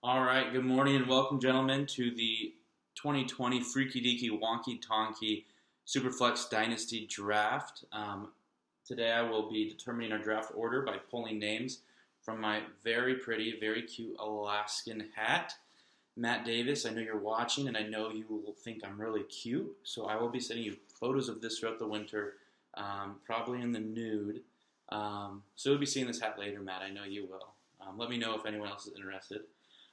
All right, good morning and welcome, gentlemen, to the 2020 Freaky Deaky Wonky Tonky Superflex Dynasty Draft. Today I will be determining our draft order by pulling names from my very pretty, very cute Alaskan hat. Matt Davis, I know you're watching and I know you will think I'm really cute, so I will be sending you photos of this throughout the winter, probably in the nude. So you'll be seeing this hat later, Matt. I know you will. Let me know if anyone else is interested.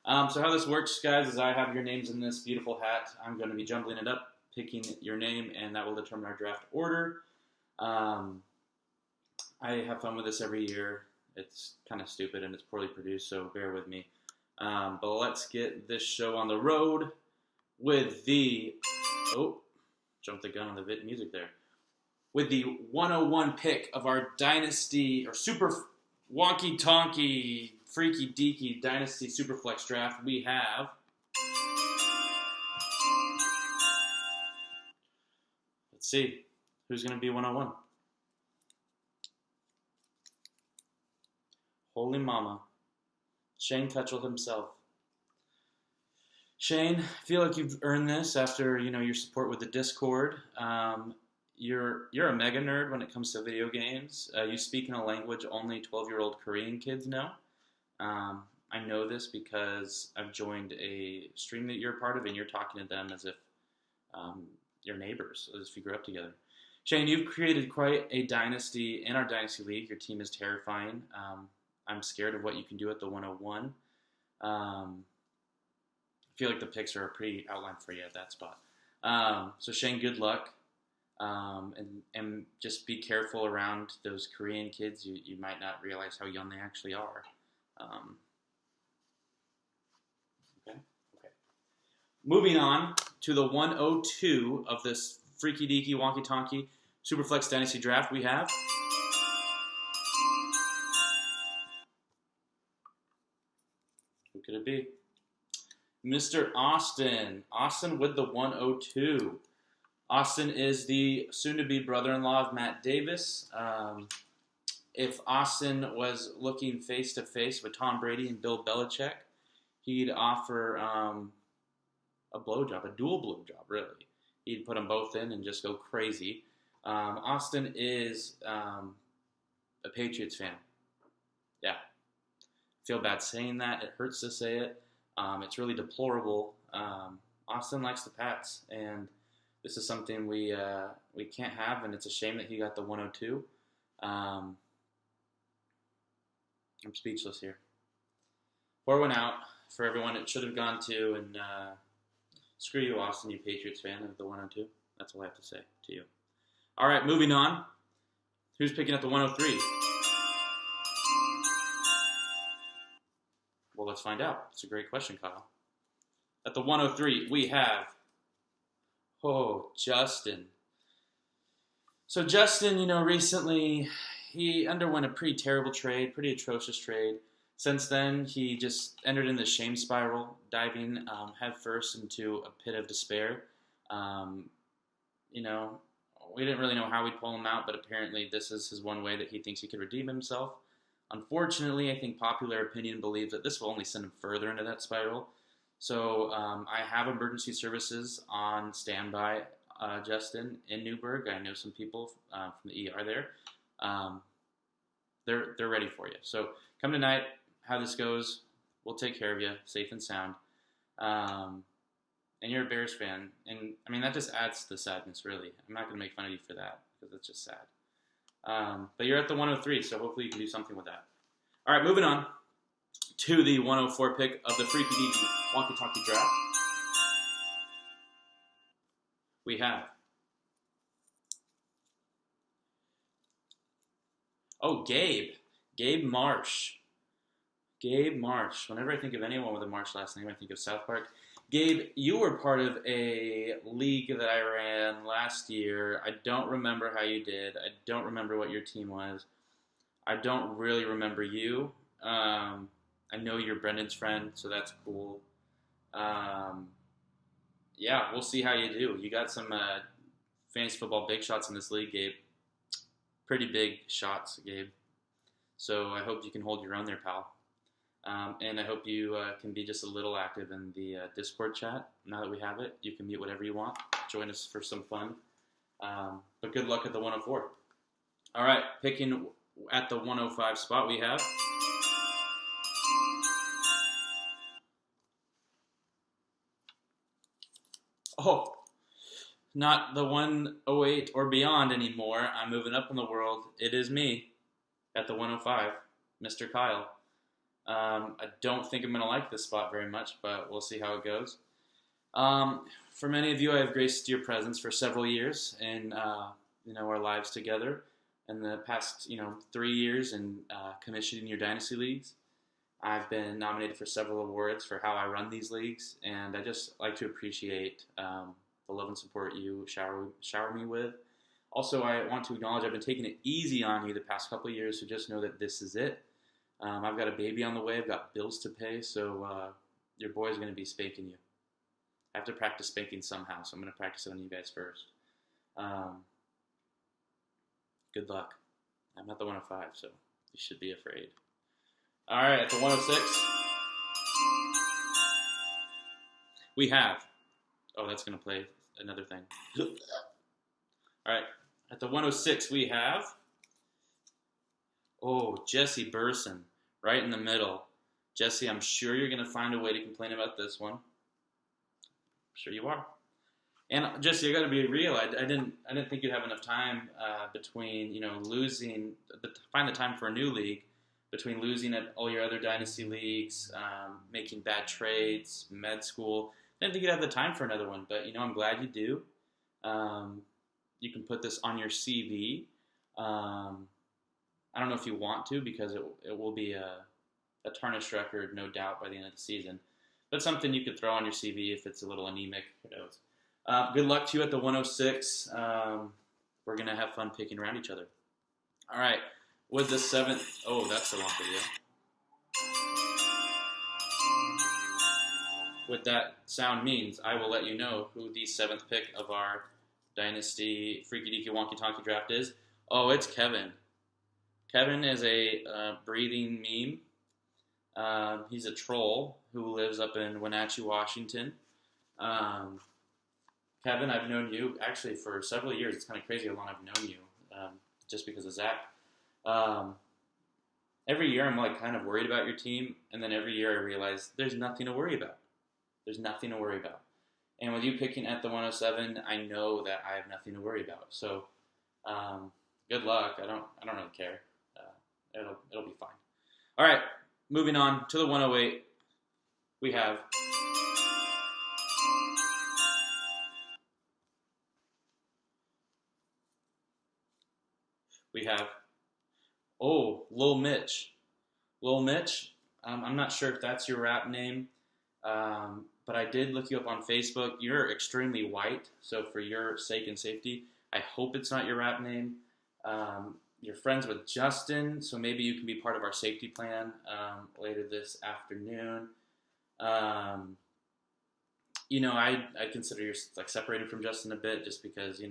So how this works, guys, is I have your names in this beautiful hat. I'm going to be jumbling it up, picking your name, and that will determine our draft order. I have fun with this every year. It's kind of stupid and it's poorly produced, so bear with me. But let's get this show on the road with the... Oh, jumped the gun on the music there. With the 101 pick of our Dynasty, or Super Wonky Tonky Freaky Deaky Dynasty Superflex Draft, we have let's see who's going to be 101. Holy mama, Shane Cutchell himself. Shane, I feel like you've earned this after your support with the Discord. You're a mega nerd when it comes to video games. You speak in a language only 12-year-old Korean kids know. I know this because I've joined a stream that you're a part of, and you're talking to them as if you're neighbors, as if you grew up together. Shane, you've created quite a dynasty in our Dynasty League. Your team is terrifying. I'm scared of what you can do at the 101. I feel like the picks are pretty outlined for you at that spot. So Shane, good luck. And just be careful around those Korean kids. You might not realize how young they actually are. Okay. Moving on to the 102 of this Freaky Deaky Wonky Tonky Superflex Dynasty Draft, we have who could it be? Mr. Austin. Austin with the 102. Austin is the soon-to-be brother-in-law of Matt Davis. If Austin was looking face-to-face with Tom Brady and Bill Belichick, he'd offer a blowjob, a dual blowjob, really. He'd put them both in and just go crazy. Austin is a Patriots fan. Yeah. I feel bad saying that. It hurts to say it. It's really deplorable. Austin likes the Pats, and this is something we can't have, and it's a shame that he got the 102. I'm speechless here. Pour one out for everyone it should have gone to, and screw you, Austin, you Patriots fan of the 102. That's all I have to say to you. All right, moving on. Who's picking up the 103? Well, let's find out. It's a great question, Kyle. At the 103, we have Justin. So Justin, recently he underwent a pretty terrible trade, pretty atrocious trade. Since then, he just entered in the shame spiral, diving headfirst into a pit of despair. We didn't really know how we'd pull him out, but apparently this is his one way that he thinks he could redeem himself. Unfortunately, I think popular opinion believes that this will only send him further into that spiral. So I have emergency services on standby, Justin, in Newburgh. I know some people from the ER there. They're ready for you. So come tonight, how this goes, we'll take care of you, safe and sound. And you're a Bears fan, and I mean that just adds to the sadness. Really, I'm not going to make fun of you for that because it's just sad. But you're at the 103, so hopefully you can do something with that. All right, moving on to the 104 pick of the Freaky Deaky Wonky Tonky Draft. We have Gabe Marsh. Gabe Marsh. Whenever I think of anyone with a Marsh last name, I think of South Park. Gabe, you were part of a league that I ran last year. I don't remember how you did. I don't remember what your team was. I don't really remember you. I know you're Brendan's friend, so that's cool. Yeah, we'll see how you do. You got some fantasy football big shots in this league, Gabe. Pretty big shots, Gabe. So I hope you can hold your own there, pal. And I hope you can be just a little active in the Discord chat. Now that we have it, you can mute whatever you want. Join us for some fun. But good luck at the 104. All right, picking at the 105 spot we have... Oh, not the 108 or beyond anymore. I'm moving up in the world. It is me at the 105, Mr. Kyle. I don't think I'm going to like this spot very much, but we'll see how it goes. For many of you, I have graced your presence for several years in our lives together. In the past 3 years in commissioning your dynasty leagues, I've been nominated for several awards for how I run these leagues, and I just like to appreciate the love and support you shower me with. Also, I want to acknowledge I've been taking it easy on you the past couple of years, so just know that this is it. I've got a baby on the way. I've got bills to pay, so your boy's going to be spanking you. I have to practice spanking somehow, so I'm going to practice it on you guys first. Good luck. I'm at the 105, so you should be afraid. All right, at the 106, we have... Oh, that's going to play another thing. All right, at the 106, we have... Oh, Jesse Burson, right in the middle. Jesse, I'm sure you're going to find a way to complain about this one. I'm sure you are. And Jesse, I got to be real. I didn't think you'd have enough time between losing, find the time for a new league, between losing at all your other dynasty leagues, making bad trades, med school. I didn't think you'd have the time for another one, but I'm glad you do. You can put this on your CV. I don't know if you want to, because it will be a tarnished record, no doubt, by the end of the season. But something you could throw on your CV if it's a little anemic. Who knows? Good luck to you at the 106. We're going to have fun picking around each other. All right. With the 7th... Oh, that's the wrong video. What that sound means, I will let you know who the 7th pick of our Dynasty Freaky Deaky Wonky Tonky draft is. Oh, it's Kevin. Kevin is a breathing meme. He's a troll who lives up in Wenatchee, Washington. Kevin, I've known you actually for several years. It's kind of crazy how long I've known you, just because of Zach. Every year I'm kind of worried about your team, and then every year I realize there's nothing to worry about. There's nothing to worry about. And with you picking at the 107, I know that I have nothing to worry about. So, good luck. I don't really care. It'll be fine. All right, moving on to the 108. We have... Lil Mitch. Lil Mitch, I'm not sure if that's your rap name, but I did look you up on Facebook. You're extremely white, so for your sake and safety, I hope it's not your rap name. You're friends with Justin, so maybe you can be part of our safety plan later this afternoon. I consider you're separated from Justin a bit, just because,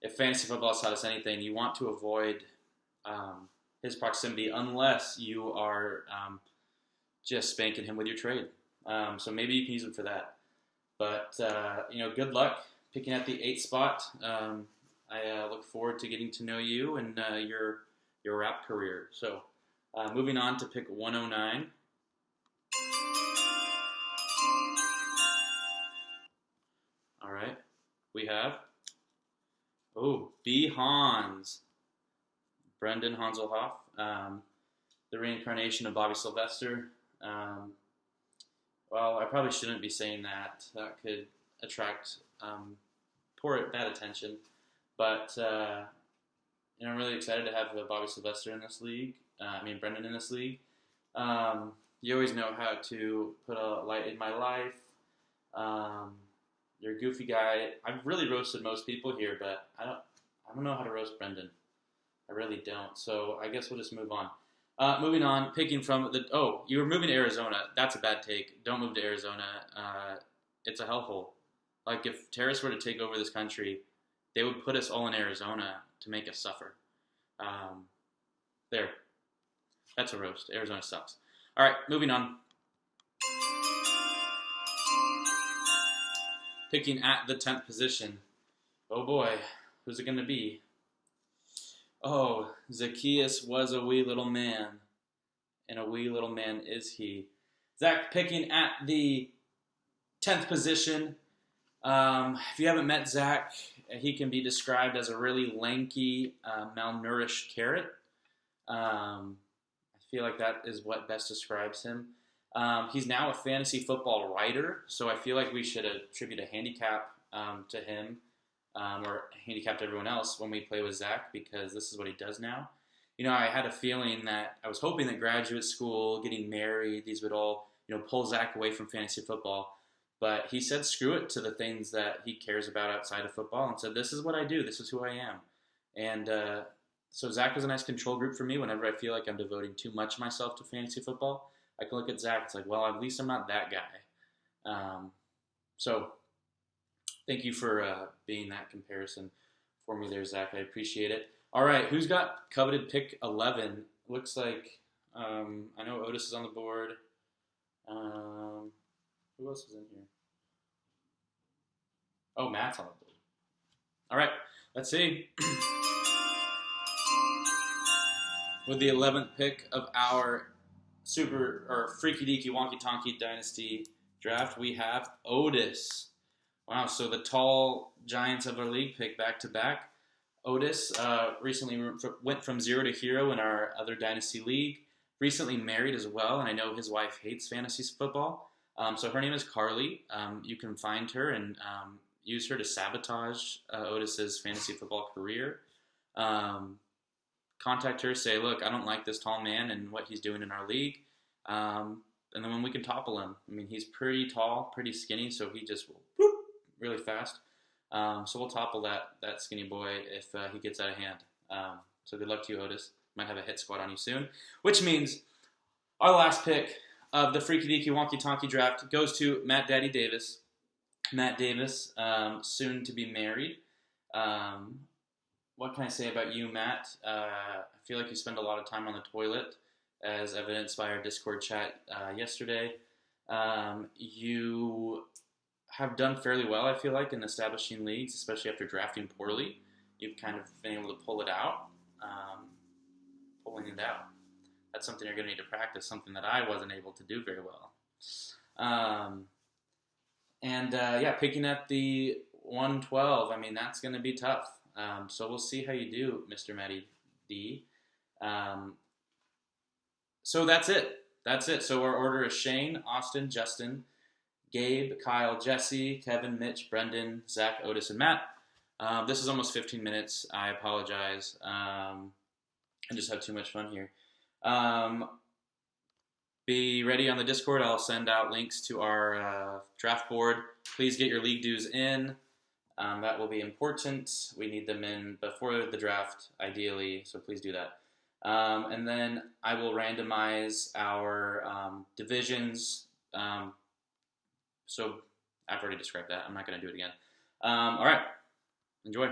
if fantasy football has taught us anything, you want to avoid his proximity unless you are just spanking him with your trade. So maybe you can use him for that. But, good luck picking at the 8th spot. I look forward to getting to know you and your rap career. So moving on to pick 109. All right. We have... B. Hans. Brendan Hanselhoff. The reincarnation of Bobby Sylvester. Well, I probably shouldn't be saying that. That could attract bad attention. But, I'm really excited to have Bobby Sylvester in this league. Brendan in this league. You always know how to put a light in my life. You're a goofy guy. I've really roasted most people here, but I don't know how to roast Brendan. I really don't. So I guess we'll just move on. Moving on, picking from the... Oh, you were moving to Arizona. That's a bad take. Don't move to Arizona. It's a hellhole. If terrorists were to take over this country, they would put us all in Arizona to make us suffer. There. That's a roast. Arizona sucks. All right, moving on. Picking at the 10th position. Oh boy, who's it going to be? Oh, Zacchaeus was a wee little man, and a wee little man is he. Zach picking at the 10th position. If you haven't met Zach, he can be described as a really lanky, malnourished carrot. I feel like that is what best describes him. He's now a fantasy football writer, so I feel like we should attribute a handicap to him, or handicap to everyone else when we play with Zach, because this is what he does now. I had a feeling that I was hoping that graduate school, getting married, these would all, pull Zach away from fantasy football. But he said screw it to the things that he cares about outside of football and said, this is what I do. This is who I am. And so Zach was a nice control group for me whenever I feel like I'm devoting too much of myself to fantasy football. I can look at Zach. It's like, well, at least I'm not that guy. So thank you for being that comparison for me there, Zach. I appreciate it. All right, who's got coveted pick 11? Looks like I know Otis is on the board. Who else is in here? Oh, Matt's on the board. All right, let's see. With the 11th pick of our Freaky Deaky Wonky Tonky Dynasty draft, we have Otis. Wow, so the tall giants of our league pick back to back. Otis recently went from 0 to hero in our other dynasty league. Recently married as well, and I know his wife hates fantasy football. So her name is Carly. You can find her and use her to sabotage Otis's fantasy football career. Contact her, say, look, I don't like this tall man and what he's doing in our league. And then when we can topple him. I mean, he's pretty tall, pretty skinny, so he just will whoop really fast. So we'll topple that skinny boy if he gets out of hand. So good luck to you, Otis. Might have a hit squad on you soon. Which means our last pick of the Freaky Deaky Wonky Tonky draft goes to Matt Daddy Davis. Matt Davis, soon to be married. What can I say about you, Matt? I feel like you spend a lot of time on the toilet, as evidenced by our Discord chat yesterday. You have done fairly well, I feel like, in establishing leagues, especially after drafting poorly. You've kind of been able to pull it out. Pulling it out. That's something you're going to need to practice, something that I wasn't able to do very well. Picking at the 112, I mean, that's going to be tough. So we'll see how you do, Mr. Matty D. So that's it. So our order is Shane, Austin, Justin, Gabe, Kyle, Jesse, Kevin, Mitch, Brendan, Zach, Otis, and Matt. This is almost 15 minutes. I apologize. I just have too much fun here. Be ready on the Discord. I'll send out links to our draft board. Please get your league dues in. That will be important. We need them in before the draft, ideally, so please do that. And then I will randomize our divisions. So I've already described that. I'm not going to do it again. All right. Enjoy.